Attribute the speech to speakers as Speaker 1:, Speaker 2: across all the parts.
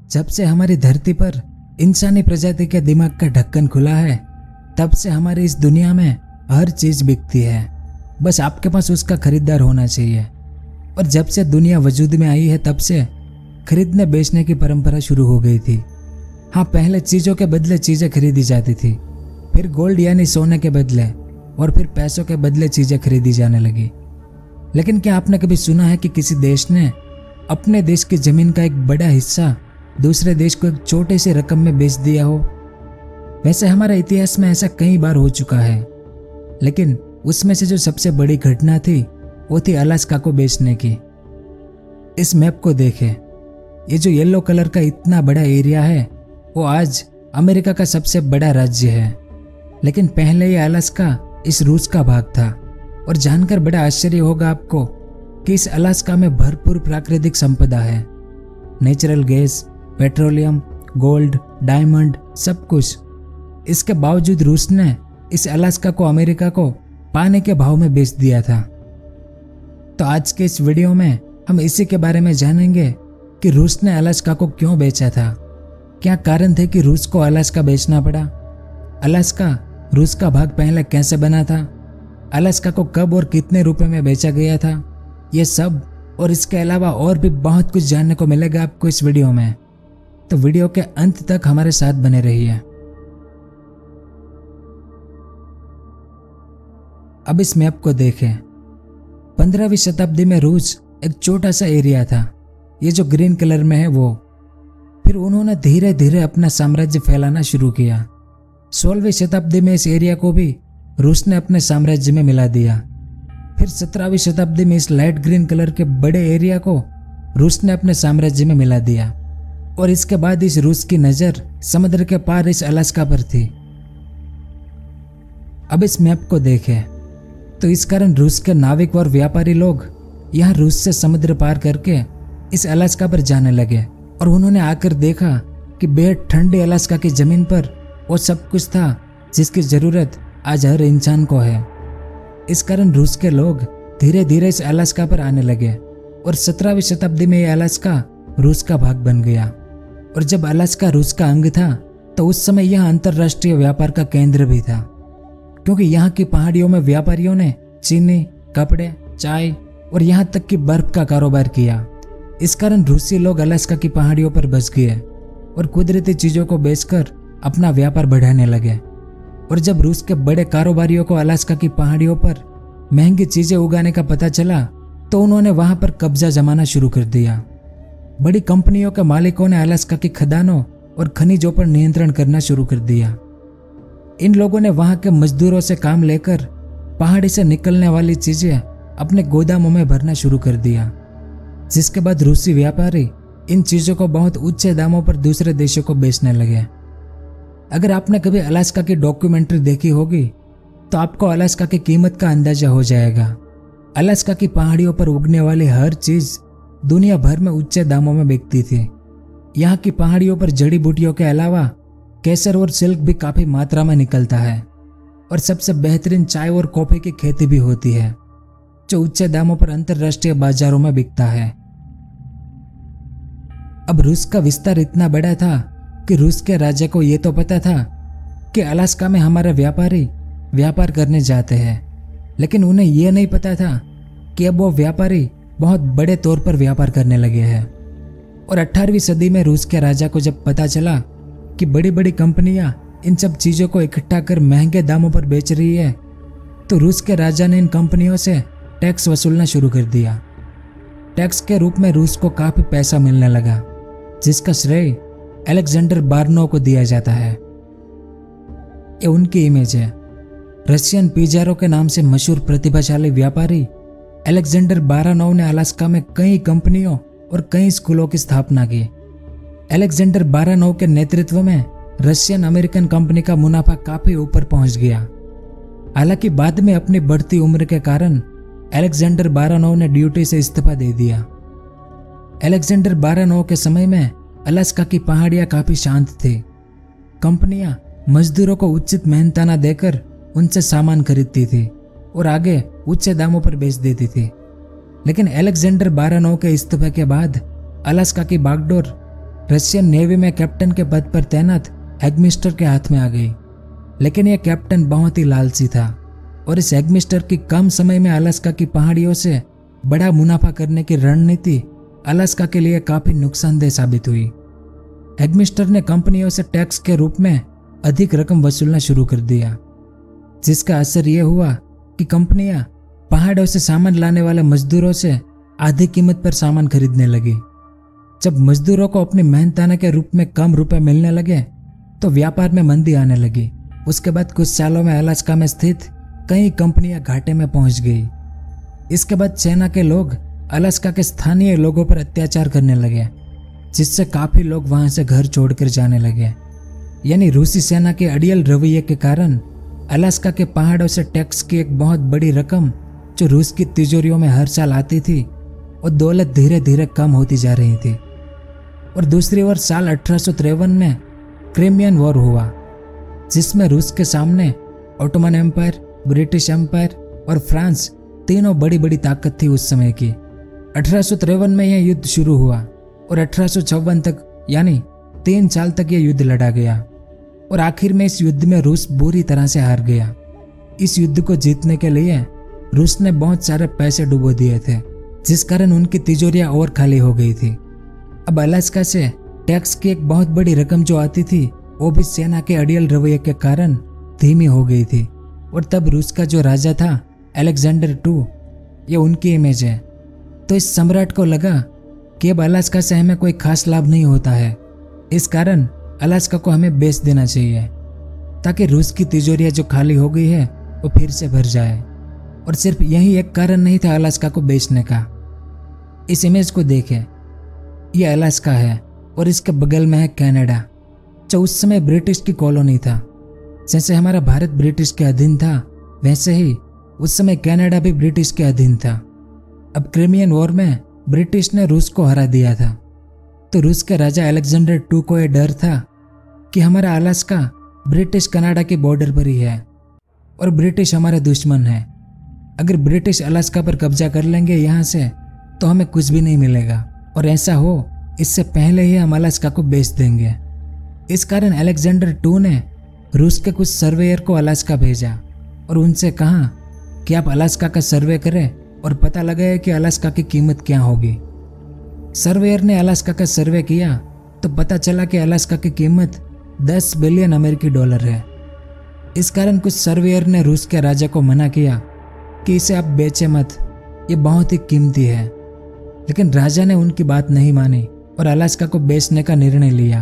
Speaker 1: जब से हमारी धरती पर इंसानी प्रजाति के दिमाग का ढक्कन खुला है, तब से हमारी इस दुनिया में हर चीज बिकती है। बस आपके पास उसका खरीदार होना चाहिए। और जब से दुनिया वजूद में आई है, तब से खरीदने बेचने की परंपरा शुरू हो गई थी। हाँ, पहले चीजों के बदले चीजें खरीदी जाती थी, फिर गोल्ड यानी सोने के बदले, और फिर पैसों के बदले चीजें खरीदी जाने लगी। लेकिन क्या आपने कभी सुना है कि किसी देश ने अपने देश की जमीन का एक बड़ा हिस्सा दूसरे देश को एक छोटे से रकम में बेच दिया हो? वैसे हमारे इतिहास में ऐसा कई बार हो चुका है, लेकिन उसमें से जो सबसे बड़ी घटना थी वो थी अलास्का को बेचने की। इस मैप को देखें, ये जो येलो कलर का इतना बड़ा एरिया है वो आज अमेरिका का सबसे बड़ा राज्य है। लेकिन पहले ये अलास्का इस रूस का भाग था। और जानकर बड़ा आश्चर्य होगा आपको कि इस अलास्का में भरपूर प्राकृतिक संपदा है। Natural gas, petroleum, gold, diamond, सब कुछ। इसके बावजूद रूस ने इस अलास्का को अमेरिका को पानी के भाव में बेच दिया था। तो आज के इस वीडियो में हम इसी के बारे में जानेंगे कि रूस ने अलास्का को क्यों बेचा था, क्या कारण थे कि रूस को अलास्का बेचना पड़ा, अलास्का रूस का भाग पहले कैसे बना था, अलास्का को कब और कितने रुपए में बेचा गया था। ये सब और इसके अलावा और भी बहुत कुछ जानने को मिलेगा आपको इस वीडियो में। तो वीडियो के अंत तक हमारे साथ बने रहिए। अब इस मैप को देखें। 15वीं शताब्दी में रूस एक छोटा सा एरिया था, ये जो ग्रीन कलर में है वो। फिर उन्होंने धीरे धीरे अपना साम्राज्य फैलाना शुरू किया। 16वीं शताब्दी में इस एरिया को भी रूस ने अपने साम्राज्य में मिला दिया। फिर 17वीं शताब्दी में इस लाइट ग्रीन कलर के बड़े एरिया को रूस ने अपने साम्राज्य में मिला दिया। और इसके बाद इस रूस की नजर समुद्र के पार इस अलास्का पर थी। अब इस मैप को देखें तो इस कारण रूस के नाविक और व्यापारी लोग यहाँ रूस से समुद्र पार करके इस अलास्का पर जाने लगे। और उन्होंने आकर देखा कि बेहद ठंडी अलास्का की जमीन पर वो सब कुछ था जिसकी जरूरत आज हर इंसान को है। इस कारण रूस के लोग धीरे धीरे इस अलास्का पर आने लगे। और 17वीं शताब्दी में यह अलास्का रूस का भाग बन गया। और जब अलास्का रूस का अंग था तो उस समय यह अंतरराष्ट्रीय व्यापार का केंद्र भी था, क्योंकि यहाँ की पहाड़ियों में व्यापारियों ने चीनी, कपड़े, चाय और यहाँ तक कि बर्फ का कारोबार किया। इस कारण रूसी लोग अलास्का की पहाड़ियों पर बस गए और कुदरती चीजों को बेचकर अपना व्यापार बढ़ाने लगे। और जब रूस के बड़े कारोबारियों को अलास्का की पहाड़ियों पर महंगी चीजें उगाने का पता चला तो उन्होंने वहां पर कब्जा जमाना शुरू कर दिया। बड़ी कंपनियों के मालिकों ने अलास्का की खदानों और खनिजों पर नियंत्रण करना शुरू कर दिया। इन लोगों ने वहां के मजदूरों से काम लेकर पहाड़ी से निकलने वाली चीजें अपने गोदामों में भरना शुरू कर दिया, जिसके बाद रूसी व्यापारी इन चीजों को बहुत ऊंचे दामों पर दूसरे देशों को बेचने लगे। अगर आपने कभी अलास्का की डॉक्यूमेंट्री देखी होगी तो आपको अलास्का की कीमत का अंदाजा हो जाएगा। अलास्का की पहाड़ियों पर उगने वाली हर चीज दुनिया भर में ऊंचे दामों में बिकती थी। यहाँ की पहाड़ियों पर जड़ी बूटियों के अलावा केसर और सिल्क भी काफी मात्रा में निकलता है। और सबसे बेहतरीन चाय और कॉफी की खेती भी होती है, जो ऊंचे दामों पर अंतरराष्ट्रीय बाजारों में बिकता है। अब रूस का विस्तार इतना बड़ा था कि रूस के राजा को यह तो पता था कि अलास्का में हमारे व्यापारी व्यापार करने जाते हैं, लेकिन उन्हें यह नहीं पता था कि अब वो व्यापारी बहुत बड़े तौर पर व्यापार करने लगे हैं। और 18वीं सदी में रूस के राजा को जब पता चला कि बड़ी बड़ी कंपनियां इन सब चीजों को इकट्ठा कर महंगे दामों पर बेच रही है, तो रूस के राजा ने इन कंपनियों से टैक्स वसूलना शुरू कर दिया। टैक्स के रूप में रूस को काफी पैसा मिलने लगा, जिसका श्रेय अलेक्जेंडर बारनोव को दिया जाता है। ये उनकी इमेज है। रशियन पिजारो के नाम से मशहूर प्रतिभाशाली व्यापारी अलेक्जेंडर बारनोव ने अलास्का में कई कंपनियों और कई स्कूलों की स्थापना की। अलेक्जेंडर बारनोव के नेतृत्व में रशियन अमेरिकन कंपनी का मुनाफा काफी ऊपर पहुंच गया। हालांकि बाद में अपनी बढ़ती उम्र के कारण अलेक्जेंडर बारनोव ने ड्यूटी से इस्तीफा दे दिया। अलेक्जेंडर बारनोव के समय में अलास्का की पहाड़ियां काफी शांत थी। कंपनियां मजदूरों को उचित मेहनताना देकर उनसे सामान खरीदती थी और आगे ऊंचे दामों पर बेच देती थी। लेकिन अलेक्जेंडर बारनोव के इस्तीफे के बाद अलास्का की बागडोर रशियन नेवी में कैप्टन के पद पर तैनात एग्मिस्टर के हाथ में आ गई। लेकिन यह कैप्टन बहुत ही लालची था और इस एग्मिस्टर की कम समय में अलास्का की पहाड़ियों से बड़ा मुनाफा करने की रणनीति अलास्का के लिए काफी नुकसानदेह साबित हुई। एग्मिस्टर ने कंपनियों से टैक्स के रूप में अधिक रकम वसूलना शुरू कर दिया, जिसका असर यह हुआ कि कंपनियां पहाड़ों से सामान लाने वाले मजदूरों से आधी कीमत पर सामान खरीदने लगी। जब मजदूरों को अपनी मेहनताना के रूप में कम रुपए मिलने लगे तो व्यापार में मंदी आने लगी। उसके बाद कुछ सालों में अलास्का में स्थित कई कंपनियां घाटे में पहुंच गई। इसके बाद सेना के लोग अलास्का के स्थानीय लोगों पर अत्याचार करने लगे, जिससे काफी लोग वहां से घर छोड़कर जाने लगे। यानी रूसी सेना के अड़ियल रवैये के कारण अलास्का के पहाड़ों से टैक्स की एक बहुत बड़ी रकम जो रूस की तिजोरियों में हर साल आती थी, और दौलत धीरे धीरे कम होती जा रही थी। और दूसरी ओर साल 1853 में क्रिमियन वॉर हुआ, जिसमें रूस के सामने ऑटोमन एम्पायर, ब्रिटिश एम्पायर और फ्रांस तीनों बड़ी बड़ी ताकत थी उस समय की। 1853 में यह युद्ध शुरू हुआ और 1856 तक यानी 3 साल तक यह युद्ध लड़ा गया और आखिर में इस युद्ध में रूस बुरी तरह से हार गया। इस युद्ध को जीतने के लिए रूस ने बहुत सारे पैसे डुबो दिए थे, जिस कारण उनकी तिजोरियां और खाली हो गई थी। अब अलास्का से टैक्स की एक बहुत बड़ी रकम जो आती थी वो भी सेना के अड़ियल रवैये के कारण धीमी हो गई थी। और तब रूस का जो राजा था अलेक्जेंडर II, ये उनकी इमेज है। तो इस सम्राट को लगा कि अब अलास्का से हमें कोई खास लाभ नहीं होता है, इस कारण अलास्का को हमें बेच देना चाहिए ताकि रूस की तिजोरियां जो खाली हो गई है वो फिर से भर जाए। और सिर्फ यही एक कारण नहीं था अलास्का को बेचने का। इस इमेज को देखें, यह अलास्का है और इसके बगल में है कनाडा, जो उस समय ब्रिटिश की कॉलोनी था। जैसे हमारा भारत ब्रिटिश के अधीन था, वैसे ही उस समय कनाडा भी ब्रिटिश के अधीन था। अब क्रिमियन वॉर में ब्रिटिश ने रूस को हरा दिया था, तो रूस के राजा अलेक्जेंडर II को यह डर था कि हमारा अलास्का ब्रिटिश कनाडा की बॉर्डर पर ही है और ब्रिटिश हमारे दुश्मन है। अगर ब्रिटिश अलास्का पर कब्जा कर लेंगे यहाँ से तो हमें कुछ भी नहीं मिलेगा, और ऐसा हो इससे पहले ही हम अलास्का को बेच देंगे। इस कारण अलेक्जेंडर II ने रूस के कुछ सर्वेयर को अलास्का भेजा और उनसे कहा कि आप अलास्का का सर्वे करें और पता लगाए कि अलास्का की कीमत क्या होगी। सर्वेयर ने अलास्का का सर्वे किया तो पता चला कि अलास्का की कीमत 10 बिलियन अमेरिकी डॉलर है। इस कारण कुछ सर्वेयर ने रूस के राजा को मना किया कि इसे आप बेचे मत, ये बहुत ही कीमती है। लेकिन राजा ने उनकी बात नहीं मानी और अलास्का को बेचने का निर्णय लिया।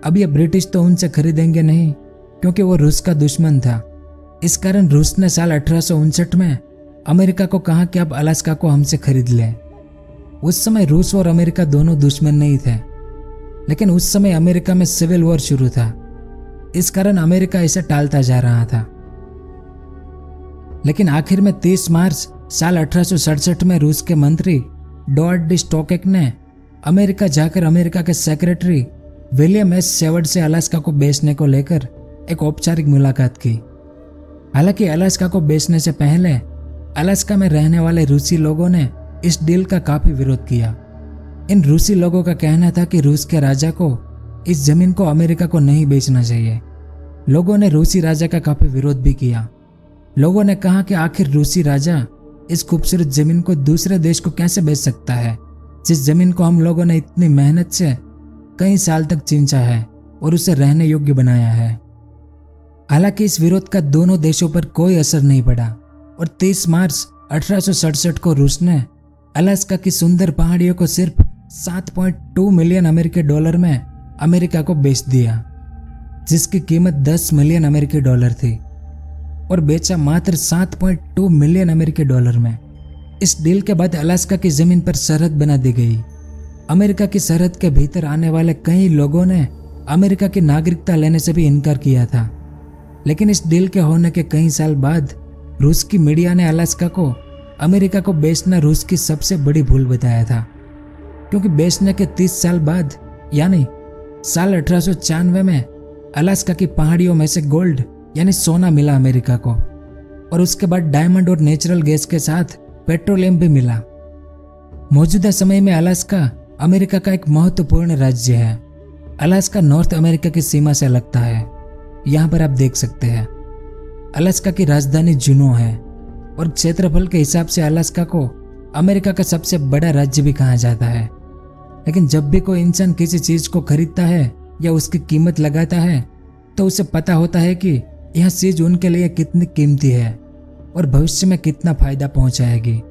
Speaker 1: अब ये ब्रिटिश तो उनसे खरीदेंगे नहीं, क्योंकि वो रूस का दुश्मन था। इस कारण रूस ने साल 1859 में अमेरिका को कहा कि आप अलास्का को हमसे खरीद लें। उस समय रूस और अमेरिका दोनों दुश्मन नहीं थे, लेकिन उस समय अमेरिका में सिविल वॉर शुरू था। इस कारण अमेरिका इसे टालता जा रहा था। लेकिन आखिर में 30 मार्च साल 1867 में रूस के मंत्री डॉर्ड डी स्टोकेक ने अमेरिका जाकर अमेरिका के सेक्रेटरी विलियम एस सेवर्ड से अलास्का को बेचने को लेकर एक औपचारिक मुलाकात की। हालांकि अलास्का को बेचने से पहले अलास्का में रहने वाले रूसी लोगों ने इस डील का काफी विरोध किया। इन रूसी लोगों का कहना था कि रूस के राजा को इस जमीन को अमेरिका को नहीं बेचना चाहिए। लोगों ने रूसी राजा का काफी विरोध भी किया। लोगों ने कहा कि आखिर रूसी राजा इस खूबसूरत जमीन को दूसरे देश को कैसे बेच सकता है, जिस जमीन को हम लोगों ने इतनी मेहनत से कई साल तक चींचा है और उसे रहने योग्य बनाया है। हालांकि इस विरोध का दोनों देशों पर कोई असर नहीं पड़ा और 30 मार्च 1867 को रूस ने अलास्का की सुंदर पहाड़ियों को सिर्फ 7.2 मिलियन अमेरिकी डॉलर में अमेरिका को बेच दिया, जिसकी कीमत 10 मिलियन अमेरिकी डॉलर थी, और बेचा मात्र 7.2 मिलियन अमेरिकी डॉलर में। इस डील के बाद अलास्का की जमीन पर सरहद बना दी गई। अमेरिका की सरहद के भीतर आने वाले कई लोगों ने अमेरिका की नागरिकता लेने से भी इनकार किया था। लेकिन इस डील के होने के कई साल बाद रूस की मीडिया ने अलास्का को अमेरिका को बेचना रूस की सबसे बड़ी भूल बताया था, क्योंकि बेचने के 30 साल बाद यानी साल 1896 में अलास्का की पहाड़ियों में से गोल्ड यानी सोना मिला अमेरिका को, और उसके बाद डायमंड और नेचुरल गैस के साथ पेट्रोलियम भी मिला। मौजूदा समय में अलास्का अमेरिका का एक महत्वपूर्ण राज्य है। अलास्का नॉर्थ अमेरिका की सीमा से लगता है। यहाँ पर आप देख सकते हैं अलास्का की राजधानी जुनो है और क्षेत्रफल के हिसाब से अलास्का को अमेरिका का सबसे बड़ा राज्य भी कहा जाता है। लेकिन जब भी कोई इंसान किसी चीज को खरीदता है या उसकी कीमत लगाता है तो उसे पता होता है कि यह चीज उनके लिए कितनी कीमती है और भविष्य में कितना फायदा पहुंचाएगी।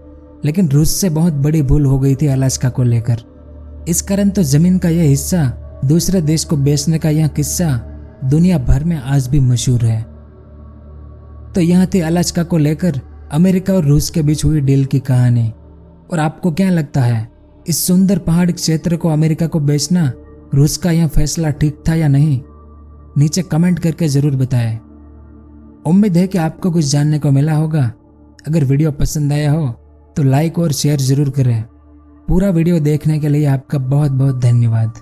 Speaker 1: लेकिन रूस से बहुत बड़ी भूल हो गई थी अलास्का को लेकर। इस कारण तो जमीन का यह हिस्सा दूसरे देश को बेचने का यह किस्सा दुनिया भर में आज भी मशहूर है। तो यह थी अलास्का को लेकर अमेरिका और रूस के बीच हुई डील की कहानी। और आपको क्या लगता है, इस सुंदर पहाड़ी क्षेत्र को अमेरिका को बेचना रूस का यह फैसला ठीक था या नहीं? नीचे कमेंट करके जरूर बताएं। उम्मीद है कि आपको कुछ जानने को मिला होगा। अगर वीडियो पसंद आया हो तो लाइक और शेयर जरूर करें। पूरा वीडियो देखने के लिए आपका बहुत बहुत धन्यवाद।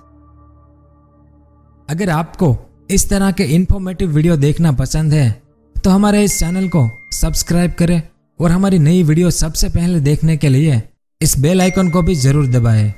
Speaker 1: अगर आपको इस तरह के इंफॉर्मेटिव वीडियो देखना पसंद है तो हमारे इस चैनल को सब्सक्राइब करें और हमारी नई वीडियो सबसे पहले देखने के लिए इस बेल आइकन को भी जरूर दबाएं।